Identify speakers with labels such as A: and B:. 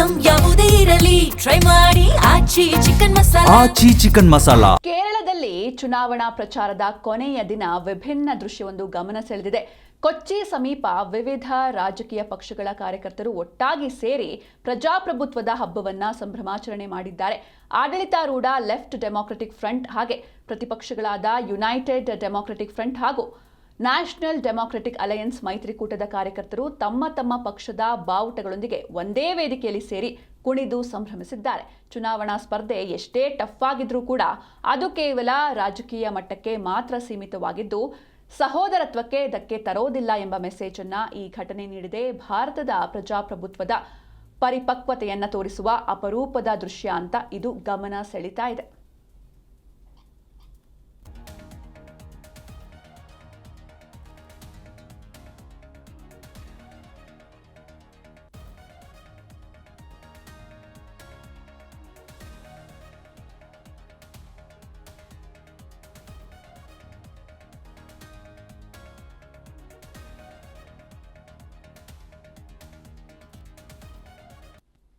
A: Item ಯಾವುದೇ ಇರಲಿ try ಮಾಡಿ ಆಚಿ ಚಿಕನ್ ಮಸಾಲಾ.
B: ಕೇರಳದಲ್ಲಿ ಚುನಾವಣಾ ಪ್ರಚಾರದ ಕೊನೆಯ ದಿನ ವಿಭಿನ್ನ ದೃಶ್ಯವೊಂದು ಗಮನ ಸೆಳೆದಿದೆ. ಕೊಚ್ಚಿ ಸಮೀಪ ವಿವಿಧ ರಾಜಕೀಯ ಪಕ್ಷಗಳ ಕಾರ್ಯಕರ್ತರು ಒಟ್ಟಾಗಿ ಸೇರಿ ಪ್ರಜಾಪ್ರಭುತ್ವದ ಹಬ್ಬವನ್ನ ಸಂಭ್ರಮಾಚರಣೆ ಮಾಡಿದ್ದಾರೆ. ಆಡಳಿತಾರೂಢ ಲೆಫ್ಟ್ ಡೆಮಾಕ್ರೆಟಿಕ್ ಫ್ರಂಟ್ ಹಾಗೆ ಪ್ರತಿಪಕ್ಷಗಳಾದ ಯುನೈಟೆಡ್ ಡೆಮಾಕ್ರೆಟಿಕ್ ಫ್ರಂಟ್ ಹಾಗೂ ನ್ಯಾಷನಲ್ ಡೆಮಾಕ್ರೆಟಿಕ್ ಅಲಯನ್ಸ್ ಮೈತ್ರಿಕೂಟದ ಕಾರ್ಯಕರ್ತರು ತಮ್ಮ ತಮ್ಮ ಪಕ್ಷದ ಬಾವುಟಗಳೊಂದಿಗೆ ಒಂದೇ ವೇದಿಕೆಯಲ್ಲಿ ಸೇರಿ ಕುಣಿದು ಸಂಭ್ರಮಿಸಿದ್ದಾರೆ. ಚುನಾವಣಾ ಸ್ಪರ್ಧೆ ಎಷ್ಟೇ ಟಫ್ ಆಗಿದ್ರೂ ಕೂಡ ಅದು ಕೇವಲ ರಾಜಕೀಯ ಮಟ್ಟಕ್ಕೆ ಮಾತ್ರ ಸೀಮಿತವಾಗಿದ್ದು ಸಹೋದರತ್ವಕ್ಕೆ ಧಕ್ಕೆ ತರೋದಿಲ್ಲ ಎಂಬ ಮೆಸೇಜ್ ಅನ್ನ ಈ ಘಟನೆ ನೀಡಿದೆ. ಭಾರತದ ಪ್ರಜಾಪ್ರಭುತ್ವದ ಪರಿಪಕ್ವತೆಯನ್ನ ತೋರಿಸುವ ಅಪರೂಪದ ದೃಶ್ಯ ಅಂತ ಇದು ಗಮನ ಸೆಳೀತಾ ಇದೆ.